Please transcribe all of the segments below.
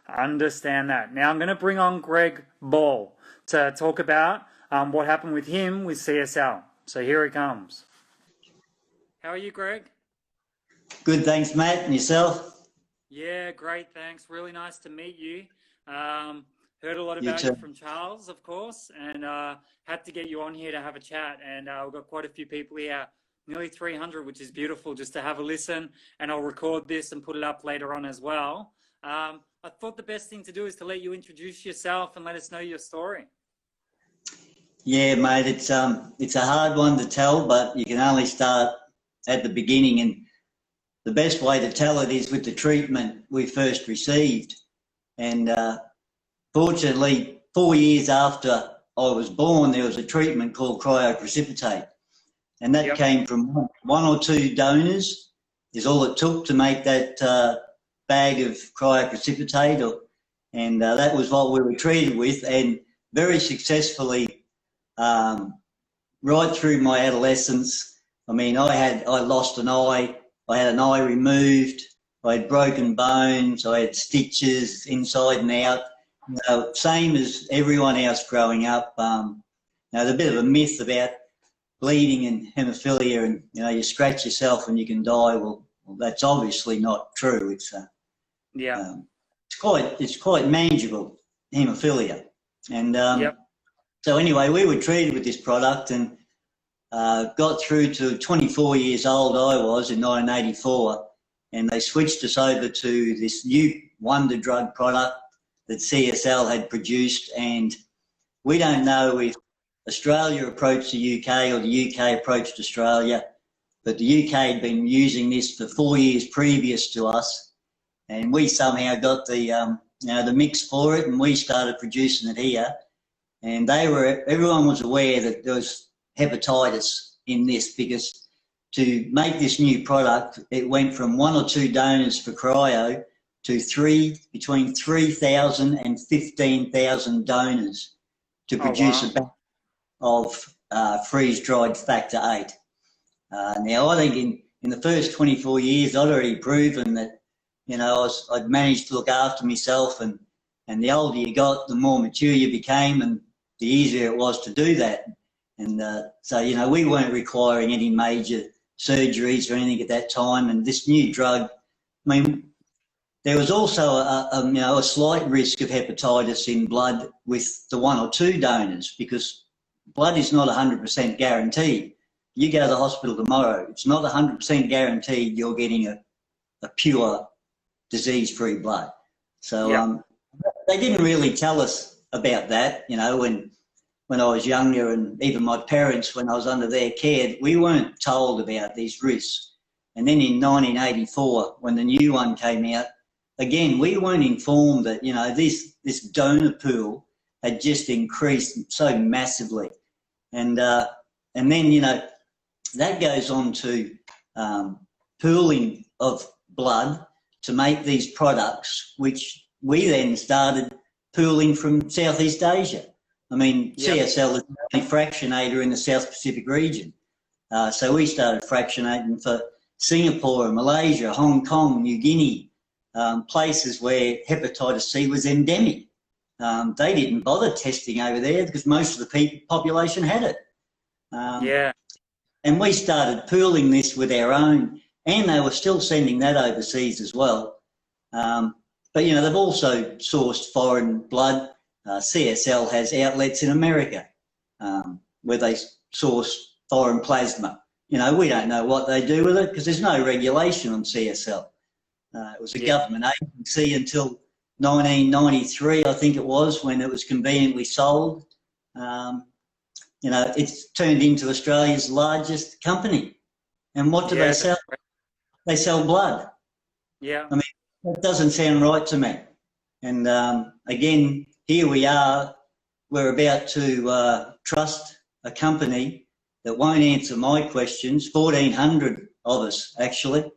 I understand that. Now I'm going to bring on Greg Ball to talk about what happened with him with CSL. So here it comes. How are you, Greg? Good, thanks, Matt. And yourself? Yeah, great, thanks. Really nice to meet you. Heard a lot You about too. you from Charles, of course, and had to get you on here to have a chat. And we've got quite a few people here, nearly 300, which is beautiful just to have a listen. And I'll record this and put it up later on as well. I thought the best thing to do is to let you introduce yourself and let us know your story. Yeah, mate, it's a hard one to tell, but you can only start at the beginning. And the best way to tell it is with the treatment we first received. And fortunately, 4 years after I was born, there was a treatment called cryoprecipitate. And that came from one or two donors, is all it took to make that bag of cryoprecipitate. And that was what we were treated with, and very successfully right through my adolescence. I mean, I lost an eye, I had an eye removed, I had broken bones, I had stitches inside and out. Same as everyone else growing up. Now, there's a bit of a myth about bleeding and haemophilia, and you scratch yourself and you can die. Well, that's obviously not true. It's quite manageable, haemophilia, and so anyway, we were treated with this product and got through to 24 years old. I was in 1984, and they switched us over to this new wonder drug product that CSL had produced. And we don't know if Australia approached the UK or the UK approached Australia, but the UK had been using this for 4 years previous to us, and we somehow got the mix for it, and we started producing it here. And everyone was aware that there was hepatitis in this, because to make this new product, it went from one or two donors for cryo to between 3,000 and 15,000 donors to produce a batch of freeze-dried factor VIII. Now, I think in the first 24 years, I'd already proven that, I'd managed to look after myself, and the older you got, the more mature you became, and the easier it was to do that. And so, we weren't requiring any major surgeries or anything at that time. And this new drug, I mean, there was also a slight risk of hepatitis in blood with the one or two donors, because blood is not 100% guaranteed. You go to the hospital tomorrow, it's not 100% guaranteed you're getting a pure disease-free blood. So they didn't really tell us about that, when I was younger, and even my parents, when I was under their care, we weren't told about these risks. And then in 1984, when the new one came out, again, we weren't informed that, this donor pool had just increased so massively. And then, that goes on to pooling of blood to make these products, which we then started pooling from Southeast Asia. I mean, CSL is the only fractionator in the South Pacific region. So we started fractionating for Singapore and Malaysia, Hong Kong, New Guinea, places where hepatitis C was endemic. They didn't bother testing over there because most of the population had it. And we started pooling this with our own, and they were still sending that overseas as well. But, they've also sourced foreign blood. CSL has outlets in America where they source foreign plasma. We don't know what they do with it because there's no regulation on CSL. It was a government agency until 1993, I think it was, when it was conveniently sold. It's turned into Australia's largest company. And what do they sell? They sell blood. I mean, that doesn't sound right to me. And again, here we are, we're about to trust a company that won't answer my questions, 1,400 of us actually,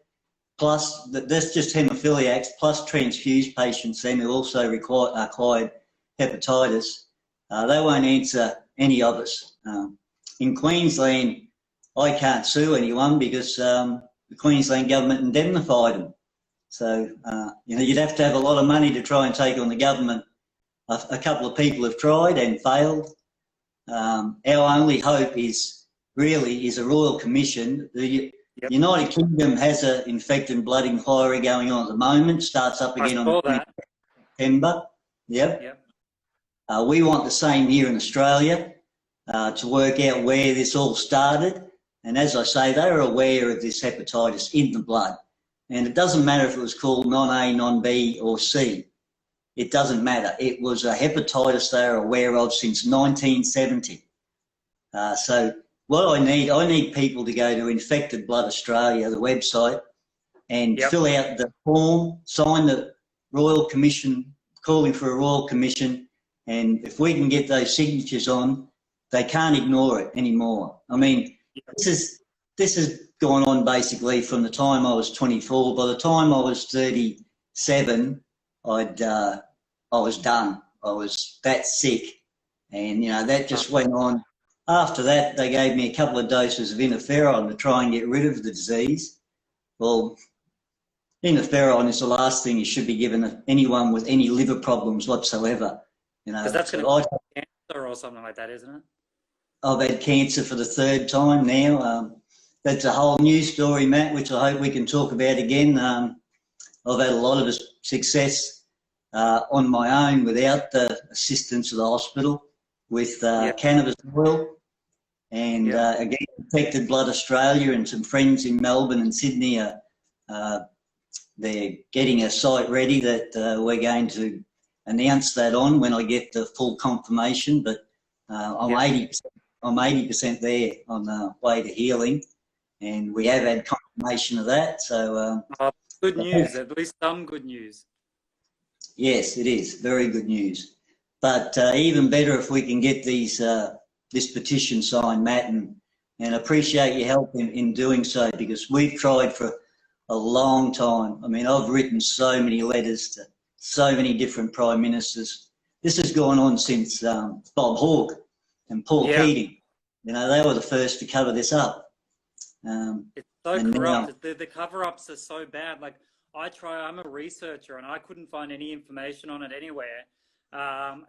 plus that's just haemophiliacs, plus transfused patients then who also acquired hepatitis. They won't answer any of us. In Queensland, I can't sue anyone because the Queensland government indemnified them. So, you'd have to have a lot of money to try and take on the government. A couple of people have tried and failed. Our only hope is a royal commission. The United Kingdom has an infected blood inquiry going on at the moment. Starts up again on September. Yep. We want the same here in Australia to work out where this all started. And as I say, they are aware of this hepatitis in the blood. And it doesn't matter if it was called non-A, non-B or C. It doesn't matter. It was a hepatitis they are aware of since 1970. So what I need people to go to Infected Blood Australia, the website, and fill out the form, sign the Royal Commission, calling for a Royal Commission. And if we can get those signatures on, they can't ignore it anymore. I mean, this has gone on basically from the time I was 24. By the time I was 37, I was done. I was that sick, and that just went on. After that, they gave me a couple of doses of interferon to try and get rid of the disease. Well, interferon is the last thing you should be given to anyone with any liver problems whatsoever. Because that's going to cause cancer or something like that, isn't it? I've had cancer for the 3rd time now. That's a whole new story, Matt, which I hope we can talk about again. I've had a lot of success on my own without the assistance of the hospital with cannabis oil. And again, Infected Blood Australia and some friends in Melbourne and Sydney they're getting a site ready that we're going to announce that on when I get the full confirmation. But I'm 80% there on the way to healing, and we have had confirmation of that. So good news, at least some good news. Yes, it is very good news. But even better if we can get these this petition signed, Matt, and appreciate your help in doing so, because we've tried for a long time. I mean, I've written so many letters to so many different prime ministers. This has gone on since Bob Hawke and Paul Keating. They were the first to cover this up. It's so corrupt. The cover-ups are so bad. Like, I'm a researcher and I couldn't find any information on it anywhere.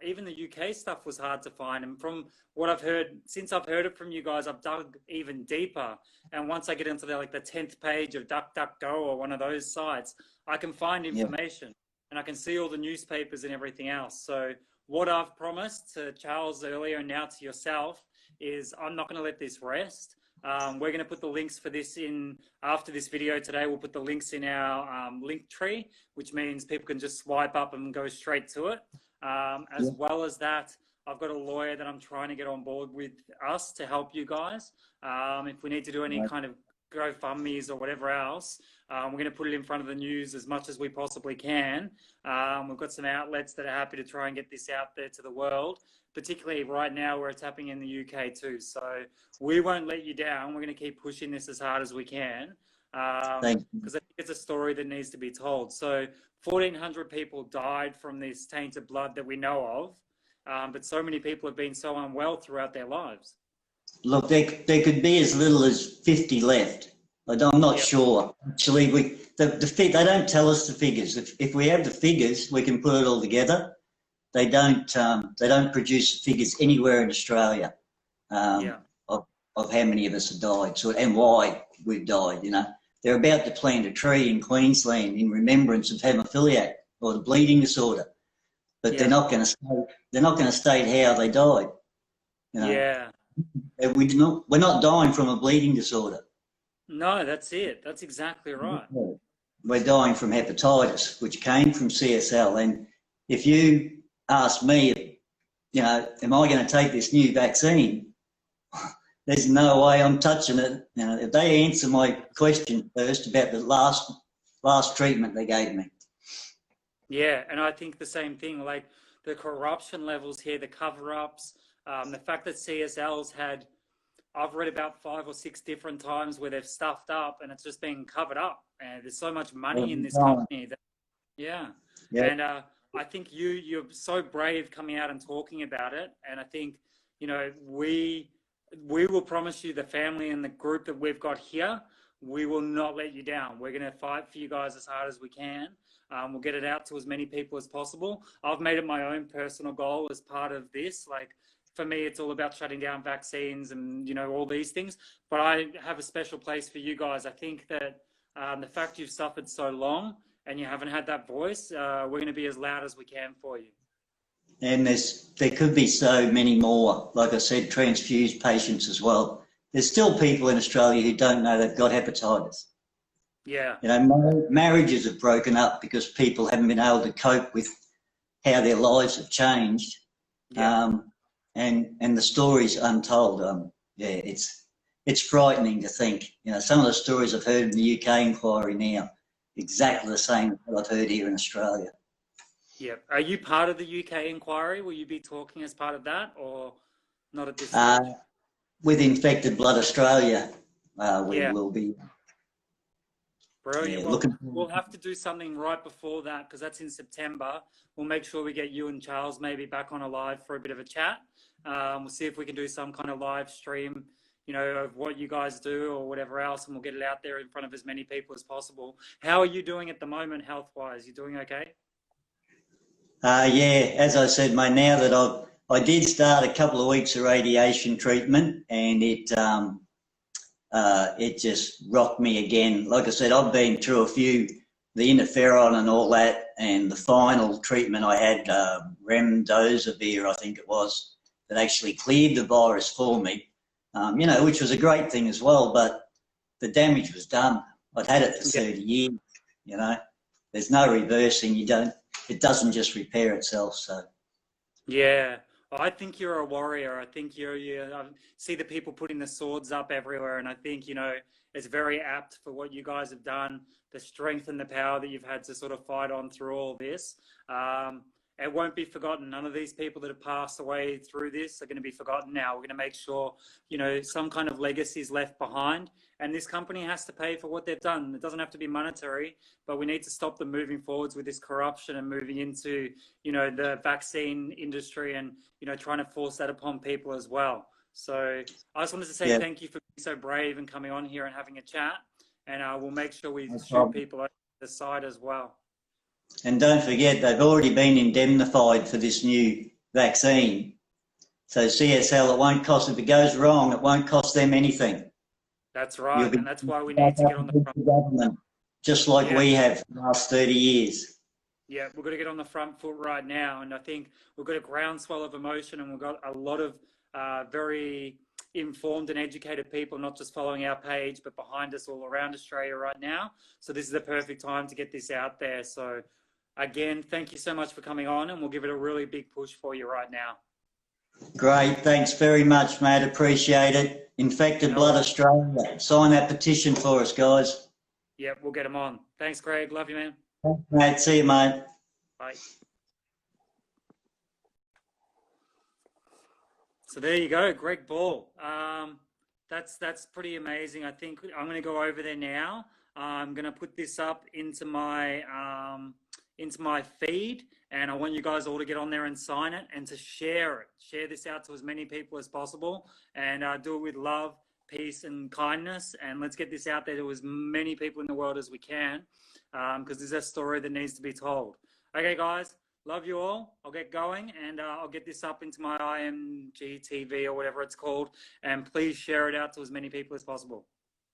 Even the UK stuff was hard to find. And from what I've heard, since I've heard it from you guys, I've dug even deeper. And once I get into the 10th page of DuckDuckGo or one of those sites, I can find information and I can see all the newspapers and everything else. So what I've promised to Charles earlier and now to yourself is I'm not going to let this rest. We're going to put the links for this in after this video today. We'll put the links in our link tree, which means people can just swipe up and go straight to it. As well as that, I've got a lawyer that I'm trying to get on board with us to help you guys. If we need to do any kind of GoFundMes or whatever else, we're going to put it in front of the news as much as we possibly can. We've got some outlets that are happy to try and get this out there to the world, particularly right now where it's happening in the UK too. So we won't let you down. We're going to keep pushing this as hard as we can, because I think it's a story that needs to be told. So 1,400 people died from this tainted blood that we know of, but so many people have been so unwell throughout their lives. Look, there could be as little as 50 left. I'm not sure. Actually, they don't tell us the figures. If we have the figures, we can put it all together. They don't produce the figures anywhere in Australia of how many of us have died and why we've died. They're about to plant a tree in Queensland in remembrance of haemophiliac or the bleeding disorder, but they're not going to state how they died. We're not dying from a bleeding disorder. No, that's it. That's exactly right. We're dying from hepatitis, which came from CSL. And if you ask me, am I going to take this new vaccine? There's no way I'm touching it. If they answer my question first about the last treatment they gave me. Yeah, and I think the same thing, like the corruption levels here, the cover-ups, the fact that CSL's had, I've read about 5 or 6 different times where they've stuffed up and it's just been covered up. And there's so much money in this company. And I think you're so brave coming out and talking about it. And I think, we will promise you, the family and the group that we've got here we will not let you down. We're going to fight for you guys as hard as we can. We'll get it out to as many people as possible. I've made it my own personal goal as part of this. Like, for me, it's all about shutting down vaccines and, you know, all these things. But I have a special place for you guys. I think that the fact you've suffered so long and you haven't had that voice, we're going to be as loud as we can for you. And there could be so many more, like I said, transfused patients as well. There's still people in Australia who don't know they've got hepatitis. Yeah. You know, marriages have broken up because people haven't been able to cope with how their lives have changed. Yeah. And the stories untold. Yeah, it's frightening to think. You know, some of the stories I've heard in the UK inquiry now, exactly the same as what I've heard here in Australia. Yeah. Are you part of the UK inquiry? Will you be talking as part of that, or not at this stage? With Infected Blood Australia, we will be. Brilliant. Yeah, Well, we'll have to do something right before that, because that's in September. We'll make sure we get you and Charles maybe back on a live for a bit of a chat. We'll see if we can do some kind of live stream, you know, of what you guys do or whatever else, and we'll get it out there in front of as many people as possible. How are you doing at the moment, health-wise? You doing okay? Yeah, as I said, mate, now that I did start a couple of weeks of radiation treatment, and it just rocked me again. Like I said, I've been through a few, the interferon and all that, and the final treatment I had, remdesivir, I think it was, that actually cleared the virus for me, you know, which was a great thing as well, but the damage was done. I'd had it for 30 years, you know. There's no reversing. It doesn't just repair itself, so. Yeah. I think you're a warrior. I think I see the people putting the swords up everywhere, and I think, you know, it's very apt for what you guys have done, the strength and the power that you've had to sort of fight on through all this. It won't be forgotten. None of these people that have passed away through this are going to be forgotten now. We're going to make sure, you know, some kind of legacy is left behind, and this company has to pay for what they've done. It doesn't have to be monetary, but we need to stop them moving forwards with this corruption and moving into, you know, the vaccine industry and, you know, trying to force that upon people as well. So I just wanted to say thank you for being so brave and coming on here and having a chat, and we'll make sure we shoot people over the side as well. And don't forget, they've already been indemnified for this new vaccine. So CSL, it won't cost, if it goes wrong, it won't cost them anything. That's right, and that's why we need to get on the front government, just like we have for the last 30 years. Yeah, we've got to get on the front foot right now, and I think we've got a groundswell of emotion, and we've got a lot of very informed and educated people, not just following our page, but behind us all around Australia right now. So this is the perfect time to get this out there. So again, thank you so much for coming on, and we'll give it a really big push for you right now. Great, thanks very much, mate. Appreciate it. Infected Blood Australia. Sign that petition for us, guys. Yep, we'll get them on. Thanks, Greg. Love you, man. Thanks, mate. See you, mate. Bye. So there you go, Greg Ball. That's pretty amazing. I think I'm going to go over there now. I'm going to put this up into my feed, and I want you guys all to get on there and sign it and to share it. Share this out to as many people as possible, and do it with love, peace, and kindness. And let's get this out there to as many people in the world as we can, because this is a story that needs to be told. Okay, guys. Love you all. I'll get going, and I'll get this up into my IMGTV or whatever it's called, and please share it out to as many people as possible.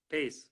Peace.